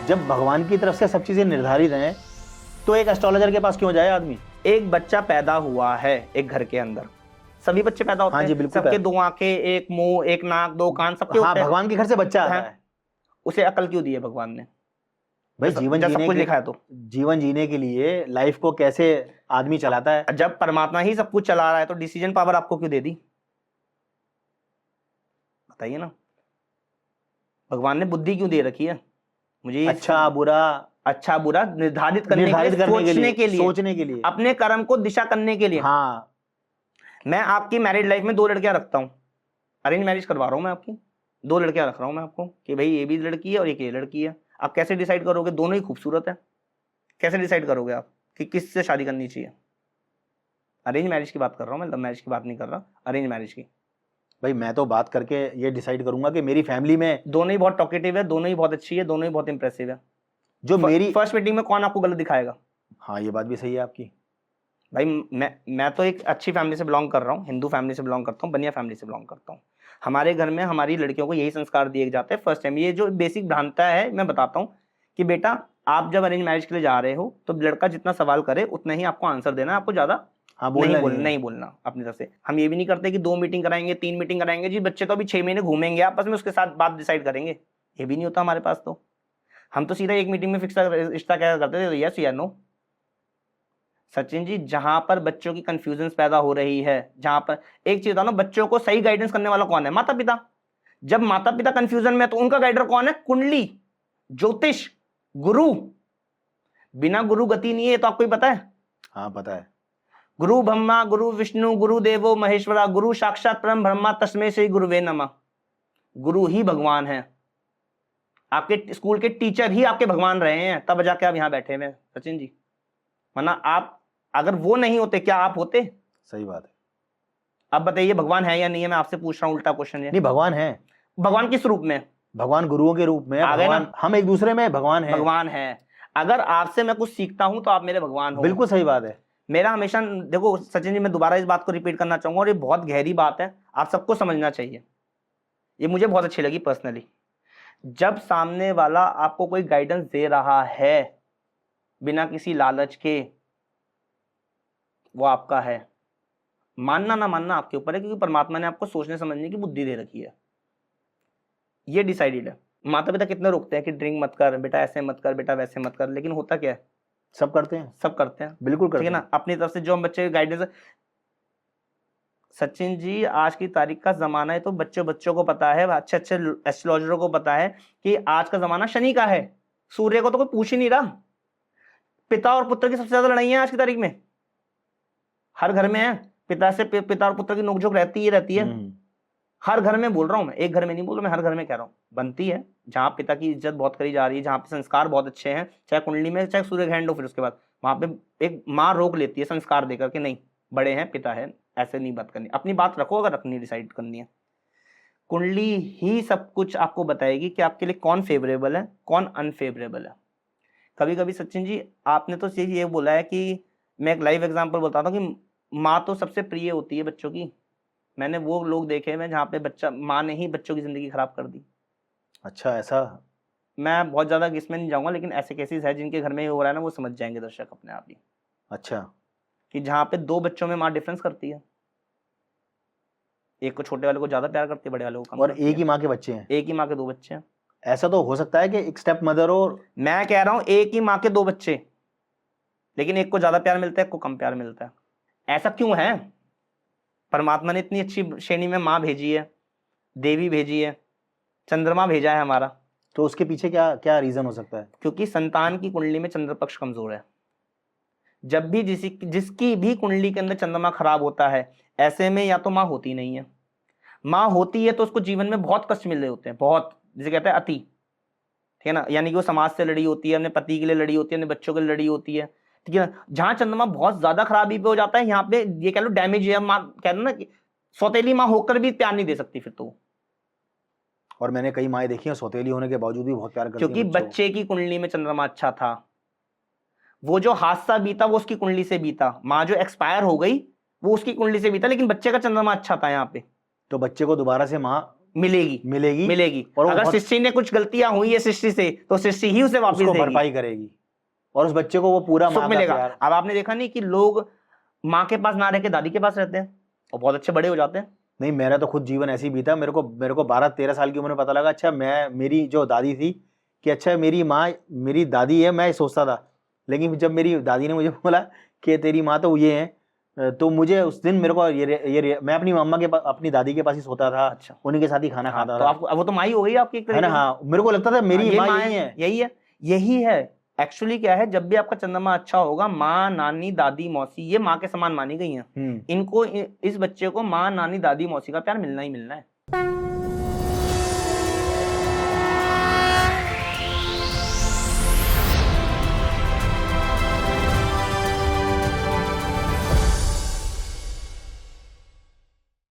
जब भगवान की तरफ से सब चीजें निर्धारित हैं तो एक एस्ट्रोलॉजर के पास क्यों जाए आदमी? एक बच्चा पैदा हुआ है एक घर के अंदर, सभी बच्चे पैदा होते हाँ जी, हैं, बिल्कुल सबके 2 आंखें, 1 मुंह, 1 नाक, 2 कान, सबके हाँ, होते हैं। भगवान के घर से बच्चा आता है। उसे अकल क्यों दी है भगवान ने? भाई जब जीवन सब जीने कुछ के लिखा है तो जीवन जीने के लिए लाइफ को कैसे आदमी चलाता है? जब परमात्मा ही सब कुछ चला रहा है तो डिसीजन पावर आपको क्यों दे दी? बताइए ना। भगवान ने बुद्धि क्यों दे रखी है? मुझे अच्छा बुरा निर्धारित करने के लिए, सोचने के लिए, अपने कर्म को दिशा करने के लिए। हाँ। मैं आपकी मैरिड लाइफ में 2 लड़कियां रखता हूँ, अरेंज मैरिज करवा रहा हूँ मैं आपकी, 2 लड़कियां रख रहा हूँ मैं आपको कि भाई ये भी लड़की है और एक ये लड़की है। आप कैसे डिसाइड करोगे? दोनों ही खूबसूरत है, कैसे डिसाइड करोगे आप कि किससे शादी करनी चाहिए? अरेंज मैरिज की बात कर रहा हूँ मैं, लव मैरिज की बात नहीं कर रहा, अरेंज मैरिज की। भाई मैं तो बात करके ये डिसाइड करूंगा कि मेरी फैमिली में दोनों ही बहुत टॉकेटिव है, दोनों ही बहुत अच्छी है, दोनों ही बहुत इंप्रेसिव है। जो मेरी फर्स्ट मीटिंग में कौन आपको गलत दिखाएगा? हाँ, ये बात भी सही है आपकी। भाई मैं तो एक अच्छी फैमिली से बिलोंग कर रहा हूँ, हिंदू फैमिली से बिलोंग करता हूँ, बनिया फैमिली से बिलोंग करता हूँ। हमारे घर में हमारी लड़कियों को यही संस्कार दिए जाते हैं फर्स्ट टाइम। ये जो बेसिक भ्रांता है मैं बताता हूँ कि बेटा आप जब अरेंज मैरिज के लिए जा रहे हो तो लड़का जितना सवाल करे उतना ही आपको आंसर देना है, आपको ज्यादा नहीं बोलना अपनी तरफ से। हम ये भी नहीं करते कि 2 मीटिंग कराएंगे, 3 मीटिंग कराएंगे जी, बच्चे तो अभी 6 महीने घूमेंगे आपस में, उसके साथ बात डिसाइड करेंगे, ये भी नहीं होता हमारे पास। तो हम तो सीधा 1 मीटिंग में फिक्स रिश्ता क्या करते थे, यस या नो। सचिन जी, जहां पर बच्चों की कंफ्यूजन पैदा हो रही है, जहां पर एक चीज बताओ ना, बच्चों को सही गाइडेंस करने वाला कौन है? माता पिता। जब माता पिता कंफ्यूजन में तो उनका गाइडर कौन है? कुंडली, ज्योतिष, गुरु। बिना गुरु गति नहीं है, तो आपको ही पता है। हाँ पता है। गुरु ब्रह्मा गुरु विष्णु गुरु देवो महेश्वरा, गुरु साक्षात परम ब्रह्मा तस्मै श्री गुरुवे नमः। गुरु ही भगवान है। आपके स्कूल के टीचर ही आपके भगवान रहे हैं, तब जाके आप यहां बैठे हुए सचिन जी। वरना आप अगर वो नहीं होते, क्या आप होते? सही बात है। अब बताइए भगवान है या नहीं है? मैं आपसे पूछ रहा हूं, उल्टा क्वेश्चन। नहीं, भगवान है। भगवान किस रूप में? भगवान गुरुओं के रूप में है। भगवान हम एक दूसरे में भगवान है। भगवान है। अगर आपसे मैं कुछ सीखता हूं तो आप मेरे भगवान हो। बिल्कुल सही बात है। मेरा हमेशा, देखो सचिन जी, मैं दोबारा इस बात को रिपीट करना चाहूंगा और ये बहुत गहरी बात है, आप सबको समझना चाहिए। ये मुझे बहुत अच्छी लगी पर्सनली। जब सामने वाला आपको कोई गाइडेंस दे रहा है बिना किसी लालच के, वो आपका है। मानना ना मानना आपके ऊपर है, क्योंकि परमात्मा ने आपको सोचने समझने की बुद्धि दे रखी है, ये डिसाइडेड है। माता पिता कितने रोकते हैं कि ड्रिंक मत कर बेटा, ऐसे मत कर बेटा, वैसे मत कर, लेकिन होता क्या है? सब करते हैं, सब करते हैं। बिल्कुल करते हैं, ठीक है ना। अपनी तरफ से जो हम बच्चे गाइडेंस, सचिन जी आज की तारीख का जमाना है तो बच्चों को पता है, अच्छे अच्छे एस्ट्रोलॉजरों को पता है कि आज का जमाना शनि का है। सूर्य को तो कोई पूछ ही नहीं रहा। पिता और पुत्र की सबसे ज्यादा लड़ाई है आज की तारीख में, हर घर में है। पिता और पुत्र की नोकझोंक रहती है। हर घर में बोल रहा हूं मैं, एक घर में नहीं बोल रहा मैं, हर घर में कह रहा हूं। बनती है जहां पिता की इज्जत बहुत करी जा रही है, जहां पे संस्कार बहुत अच्छे हैं, चाहे कुंडली में चाहे सूर्य ग्रहण हो, फिर उसके बाद वहां पे एक माँ रोक लेती है संस्कार देकर के, नहीं बड़े हैं, पिता है, ऐसे नहीं बात करनी, अपनी बात रखो अगर रखनी डिसाइड करनी है। कुंडली ही सब कुछ आपको बताएगी कि आपके लिए कौन फेवरेबल है, कौन अनफेवरेबल है। कभी कभी सचिन जी आपने तो ये बोला है कि, मैं एक लाइव एग्जाम्पल बताता हूँ कि माँ तो सबसे प्रिय होती है बच्चों की। मैंने वो लोग देखे हैं जहाँ पे माँ ने ही बच्चों की जिंदगी खराब कर दी। अच्छा, ऐसा? मैं बहुत ज्यादा इसमें नहीं जाऊंगा, लेकिन ऐसे केसेस है जिनके घर में हो रहा है ना, वो समझ जाएंगे दर्शक अपने आप ही। अच्छा। कि जहाँ पे 2 बच्चों में माँ डिफरेंस करती है, एक को, छोटे वाले को ज्यादा प्यार करती है, बड़े वाले को कम। और एक ही माँ के बच्चे हैं? एक ही माँ के 2 बच्चे हैं। ऐसा तो हो सकता है कि एक स्टेप मदर और, मैं कह रहा हूँ एक ही माँ के 2 बच्चे, लेकिन एक को ज्यादा प्यार मिलता है, एक को कम प्यार मिलता है। ऐसा क्यों है? परमात्मा ने इतनी अच्छी श्रेणी में माँ भेजी है, देवी भेजी है, चंद्रमा भेजा है हमारा, तो उसके पीछे क्या क्या रीजन हो सकता है? क्योंकि संतान की कुंडली में चंद्र पक्ष कमजोर है। जब भी जिसकी भी कुंडली के अंदर चंद्रमा खराब होता है, ऐसे में या तो माँ होती नहीं है, माँ होती है तो उसको जीवन में बहुत कष्ट मिल रहे होते हैं, बहुत, जिसे कहते हैं अति, ठीक है ना। यानी कि वो समाज से लड़ी होती है, अपने पति के लिए लड़ी होती है, अपने बच्चों के लिए लड़ी होती है, ठीक है ना। जहां चंद्रमा बहुत ज्यादा खराबी पे हो जाता है, यहाँ पे ये कह लो डैमेज है, माँ कह लो ना कि सौतेली माँ होकर भी प्यार नहीं दे सकती फिर तो। और मैंने कई माएँ देखी हैं सौतेली होने के बावजूद भी बहुत प्यार करती हैं क्योंकि बच्चे की कुंडली में चंद्रमा अच्छा था, वो जो हादसा बीता वो उसकी कुंडली से बीता, माँ जो एक्सपायर हो गई वो उसकी कुंडली से बीता, लेकिन बच्चे का चंद्रमा अच्छा था यहाँ पे। तो बच्चे को दोबारा से माँ मिलेगी मिलेगी मिलेगी। और वो अगर बहुत- सृष्टि ने कुछ गलतियां हुई है सृष्टि से, तो सृष्टि ही उसे वापस उसको देगी, भरपाई करेगी और उस बच्चे को वो पूरा सुख माँ का मिलेगा। प्यार। अब आपने देखा नहीं कि लोग माँ के पास ना रह के दादी के पास रहते हैं और बहुत अच्छे बड़े हो जाते हैं। नहीं, मेरा तो खुद जीवन ऐसे ही बीता। मेरे को 12-13 साल की उम्र में पता लगा, अच्छा मेरी जो दादी थी कि अच्छा मेरी माँ मेरी दादी है, मैं सोचता था। लेकिन जब मेरी दादी ने मुझे बोला कि तेरी माँ तो ये है, तो मुझे उस दिन मेरे को मैं अपनी मम्मा के अपनी दादी के पास ही सोता था। अच्छा। उन्हीं के साथ ही खाना हाँ, खाता तो था, आपको अब वो तो माँ ही हो गई आपकी एक है ना। तरीके से। हाँ, मेरे को लगता था मेरी ये माँ माँ यही है, है। यही है, यही है। एक्चुअली क्या है, जब भी आपका चंद्रमा अच्छा होगा, माँ, नानी, दादी, मौसी, ये माँ के समान मानी गई हैं। इनको इस बच्चे को माँ, नानी, दादी, मौसी का प्यार मिलना ही मिलना है।